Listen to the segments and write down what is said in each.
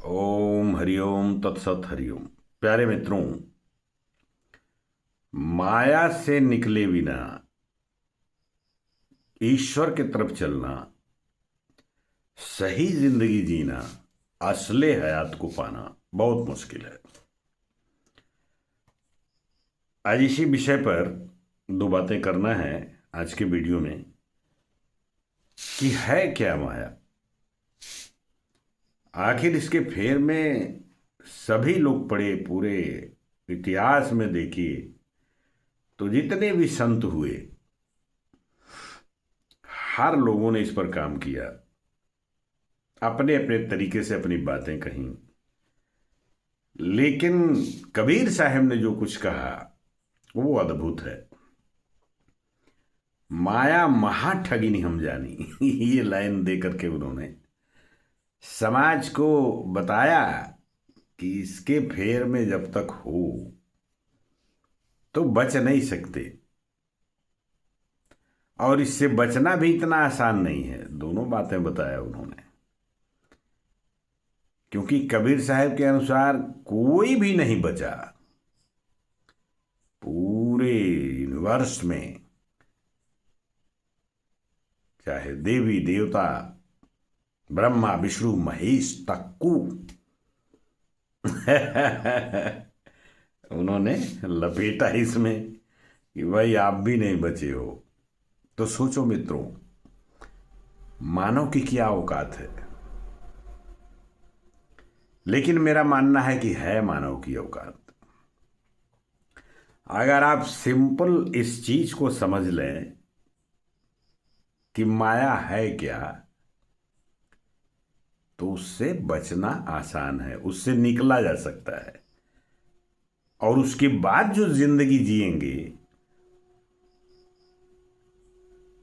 ओम हरिओम तत्सत हरिओम। प्यारे मित्रों, माया से निकले बिना ईश्वर की तरफ चलना, सही जिंदगी जीना, असले हयात को पाना बहुत मुश्किल है। आज इसी विषय पर दो बातें करना है आज के वीडियो में कि है क्या माया। आखिर इसके फेर में सभी लोग पड़े। पूरे इतिहास में देखिए तो जितने भी संत हुए, हर लोगों ने इस पर काम किया, अपने अपने तरीके से अपनी बातें कहीं। लेकिन कबीर साहब ने जो कुछ कहा वो अद्भुत है। माया महा ठगिनी हम जानी ये लाइन दे करके उन्होंने समाज को बताया कि इसके फेर में जब तक हो तो बच नहीं सकते, और इससे बचना भी इतना आसान नहीं है। दोनों बातें बताया उन्होंने, क्योंकि कबीर साहब के अनुसार कोई भी नहीं बचा पूरे यूनिवर्स में, चाहे देवी देवता, ब्रह्मा विष्णु महेश तक्कू उन्होंने लपेटा इसमें कि भाई आप भी नहीं बचे हो। तो सोचो मित्रों, मानव की क्या औकात है। लेकिन मेरा मानना है कि है मानव की औकात। अगर आप सिंपल इस चीज को समझ लें कि माया है क्या, तो उससे बचना आसान है, उससे निकला जा सकता है। और उसके बाद जो जिंदगी जिएंगे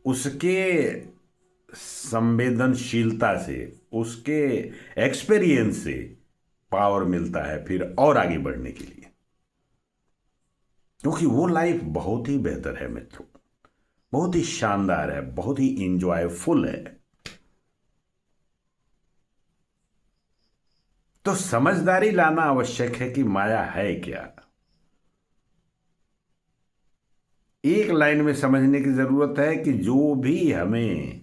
उसके संवेदनशीलता से, उसके एक्सपीरियंस से पावर मिलता है फिर और आगे बढ़ने के लिए। क्योंकि वो लाइफ बहुत ही बेहतर है मित्रों, बहुत ही शानदार है, बहुत ही इंजॉयफुल है। तो समझदारी लाना आवश्यक है कि माया है क्या। एक लाइन में समझने की जरूरत है कि जो भी हमें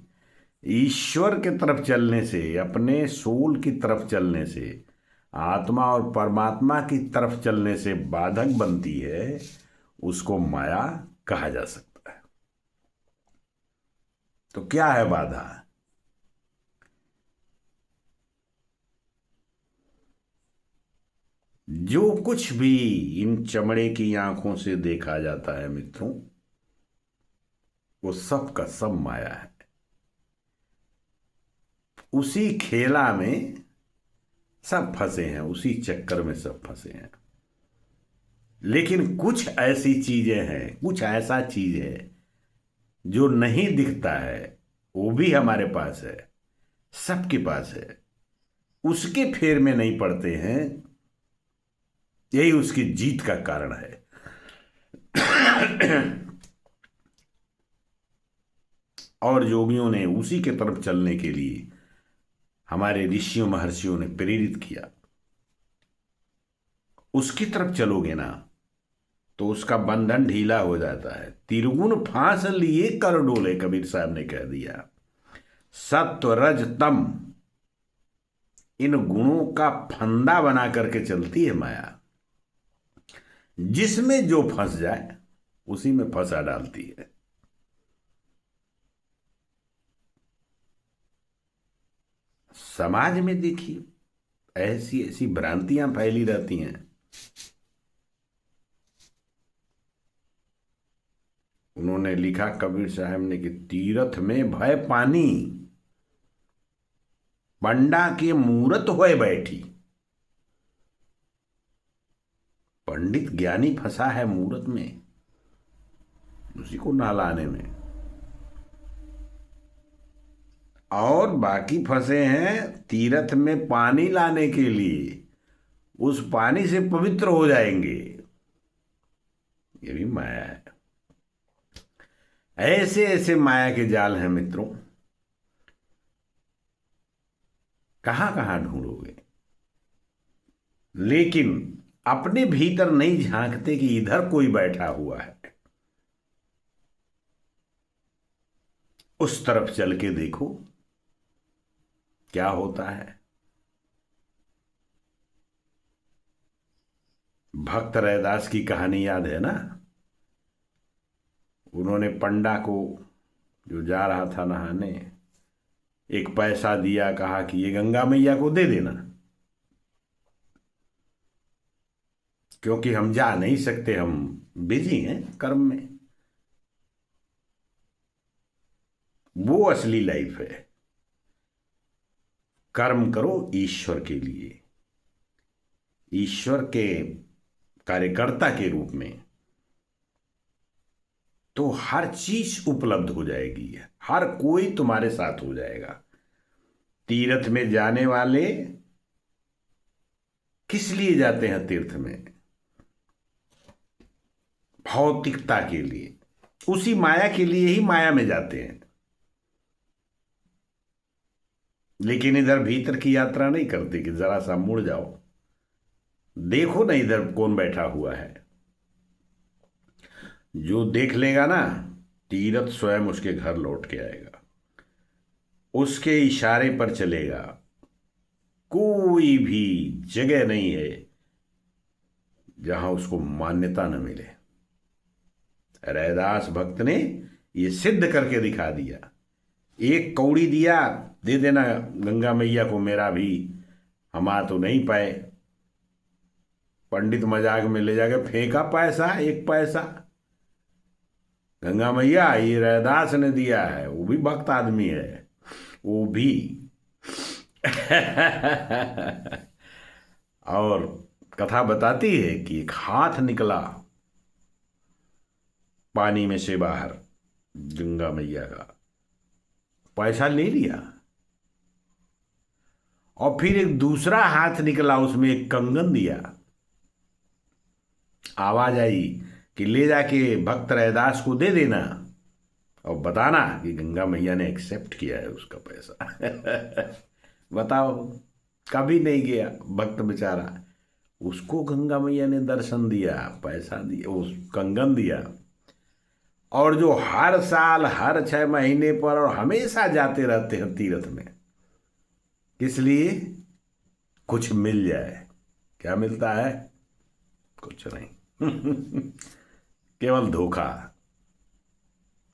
ईश्वर की तरफ चलने से, अपने सोल की तरफ चलने से, आत्मा और परमात्मा की तरफ चलने से बाधक बनती है, उसको माया कहा जा सकता है। तो क्या है बाधा? जो कुछ भी इन चमड़े की आंखों से देखा जाता है मित्रों, वो सब का सब माया है। उसी खेला में सब फंसे हैं, उसी चक्कर में सब फंसे हैं। लेकिन कुछ ऐसी चीजें हैं, कुछ ऐसा चीज है जो नहीं दिखता है, वो भी हमारे पास है, सबके पास है। उसके फेर में नहीं पड़ते हैं, यही उसकी जीत का कारण है। और योगियों ने उसी के तरफ चलने के लिए हमारे ऋषियों महर्षियों ने प्रेरित किया। उसकी तरफ चलोगे ना तो उसका बंधन ढीला हो जाता है। तिरगुन फांस लिए कर डोले, कबीर साहब ने कह दिया। सत्व रज तम, इन गुणों का फंदा बना करके चलती है माया। जिसमें जो फंस जाए उसी में फंसा डालती है। समाज में देखिए ऐसी ऐसी भ्रांतियां फैली रहती हैं। उन्होंने लिखा कबीर साहब ने कि तीरथ में भय पानी, पंडा के मूरत होए बैठी। पंडित ज्ञानी फंसा है मूरत में, उसी को नहलाने में, और बाकी फंसे हैं तीर्थ में पानी लाने के लिए। उस पानी से पवित्र हो जाएंगे। ये भी माया है। ऐसे ऐसे माया के जाल हैं मित्रों, कहां कहां ढूंढोगे। लेकिन अपने भीतर नहीं झांकते कि इधर कोई बैठा हुआ है। उस तरफ चल के देखो क्या होता है। भक्त रैदास की कहानी याद है ना? उन्होंने पंडा को, जो जा रहा था नहाने, एक पैसा दिया, कहा कि ये गंगा मैया को दे देना, क्योंकि हम जा नहीं सकते, हम बिजी हैं कर्म में। वो असली लाइफ है। कर्म करो ईश्वर के लिए, ईश्वर के कार्यकर्ता के रूप में, तो हर चीज उपलब्ध हो जाएगी, हर कोई तुम्हारे साथ हो जाएगा। तीर्थ में जाने वाले किस लिए जाते हैं तीर्थ में? भौतिकता के लिए, उसी माया के लिए ही माया में जाते हैं। लेकिन इधर भीतर की यात्रा नहीं करते कि जरा सा मुड़ जाओ, देखो ना इधर कौन बैठा हुआ है। जो देख लेगा ना, तीरथ स्वयं उसके घर लौट के आएगा, उसके इशारे पर चलेगा। कोई भी जगह नहीं है जहां उसको मान्यता न मिले। रैदास भक्त ने ये सिद्ध करके दिखा दिया। एक कौड़ी दिया, दे देना गंगा मैया को, मेरा भी, हम आ तो नहीं पाए। पंडित मजाक में ले जाके फेंका पैसा, एक पैसा। गंगा मैया ये रैदास ने दिया है, वो भी भक्त आदमी है, वो भी। और कथा बताती है कि एक हाथ निकला पानी में से बाहर, गंगा मैया का, पैसा ले लिया। और फिर एक दूसरा हाथ निकला, उसमें एक कंगन दिया। आवाज आई कि ले जाके भक्त रैदास को दे देना और बताना कि गंगा मैया ने एक्सेप्ट किया है उसका पैसा। बताओ, कभी नहीं गया भक्त बेचारा, उसको गंगा मैया ने दर्शन दिया, पैसा दिया, उस कंगन दिया। और जो हर साल हर 6 महीने पर और हमेशा जाते रहते हैं तीर्थ में, किस लिए? कुछ मिल जाए। क्या मिलता है? कुछ नहीं। केवल धोखा।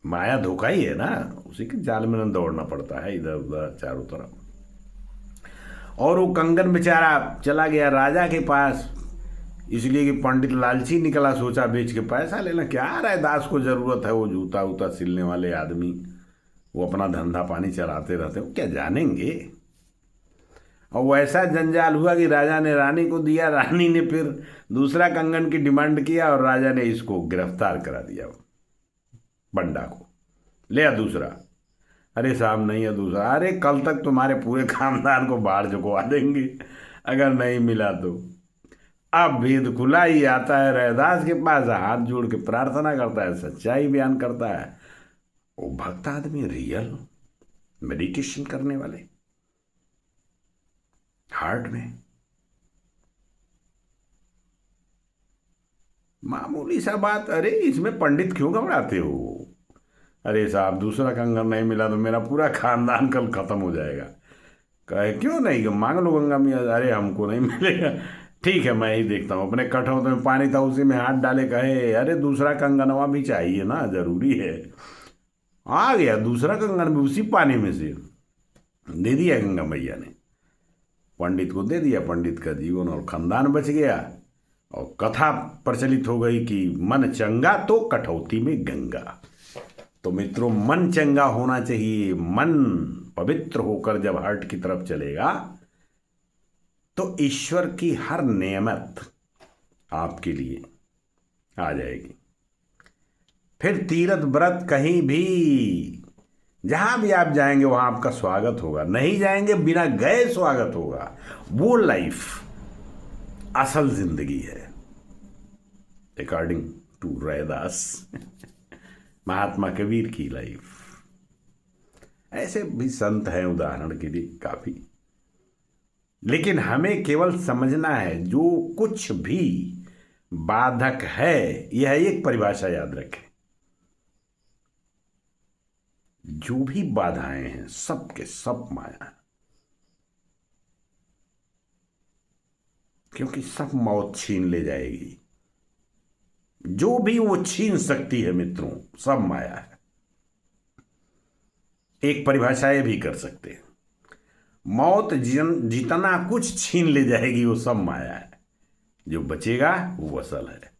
माया धोखा ही है ना, उसी के जाल में न दौड़ना पड़ता है इधर उधर चारों तरफ। और वो कंगन बेचारा चला गया राजा के पास, इसलिए कि पंडित लालची निकला, सोचा बेच के पैसा लेना। क्या रैदास को जरूरत है, वो जूता उता सिलने वाले आदमी, वो अपना धंधा पानी चलाते रहते, वो क्या जानेंगे। और वैसा जंजाल हुआ कि राजा ने रानी को दिया, रानी ने फिर दूसरा कंगन की डिमांड किया और राजा ने इसको गिरफ्तार करा दिया, पंडा को। ले आ दूसरा। अरे साहब नहीं है दूसरा। अरे कल तक तुम्हारे पूरे खानदान को बाहर झुकवा देंगे अगर नहीं मिला तो। अब भेद खुला ही आता है रैदास के पास, हाथ जोड़ के प्रार्थना करता है, सच्चाई बयान करता है। वो भक्त आदमी, रियल मेडिटेशन करने वाले, हार्ट में। मामूली सा बात, अरे इसमें पंडित क्यों घबराते हो? अरे साहब दूसरा कंगन नहीं मिला तो मेरा पूरा खानदान कल खत्म हो जाएगा। कहे क्यों नहीं, मांग लो गंगा मैया। अरे हमको नहीं मिलेगा। ठीक है मैं ही देखता हूँ। अपने कटौते में पानी था उसी में हाथ डाले, कहे अरे दूसरा कंगनवा भी चाहिए ना, जरूरी है। आ गया दूसरा कंगन भी उसी पानी में से, दे दिया गंगा मैया ने, पंडित को दे दिया। पंडित का जीवन और खानदान बच गया। और कथा प्रचलित हो गई कि मन चंगा तो कटौती में गंगा। तो मित्रों, मन चंगा होना चाहिए। मन पवित्र होकर जब हार्ट की तरफ चलेगा तो ईश्वर की हर नेमत आपके लिए आ जाएगी। फिर तीर्थ व्रत कहीं भी, जहां भी आप जाएंगे वहां आपका स्वागत होगा। नहीं जाएंगे, बिना गए स्वागत होगा। वो लाइफ असल जिंदगी है, अकॉर्डिंग टू रैदास, महात्मा कबीर की लाइफ। ऐसे भी संत हैं उदाहरण के लिए काफी, लेकिन हमें केवल समझना है जो कुछ भी बाधक है, यह एक परिभाषा याद रखें, जो भी बाधाएं हैं सब के सब माया है, क्योंकि सब मौत छीन ले जाएगी। जो भी वो छीन सकती है मित्रों, सब माया है। एक परिभाषा ये भी कर सकते हैं, मौत जितना कुछ छीन ले जाएगी वो सब माया है, जो बचेगा वो असल है।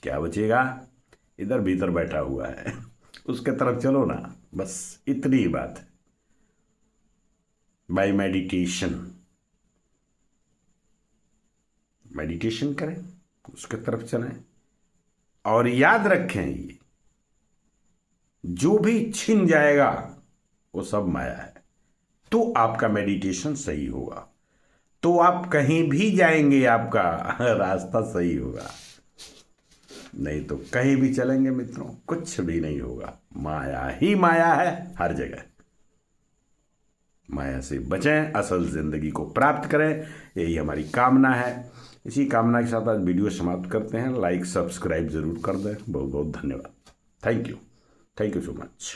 क्या बचेगा? इधर भीतर बैठा हुआ है, उसके तरफ चलो ना, बस इतनी ही बात है। बाय मेडिटेशन करें, उसके तरफ चलें, और याद रखें ये जो भी छिन जाएगा वो सब माया है। तो आपका मेडिटेशन सही होगा, तो आप कहीं भी जाएंगे आपका रास्ता सही होगा। नहीं तो कहीं भी चलेंगे मित्रों, कुछ भी नहीं होगा। माया ही माया है हर जगह। माया से बचें, असल जिंदगी को प्राप्त करें, यही हमारी कामना है। इसी कामना के साथ आज वीडियो समाप्त करते हैं। लाइक सब्सक्राइब जरूर कर दें। बहुत बहुत धन्यवाद। Thank you so much.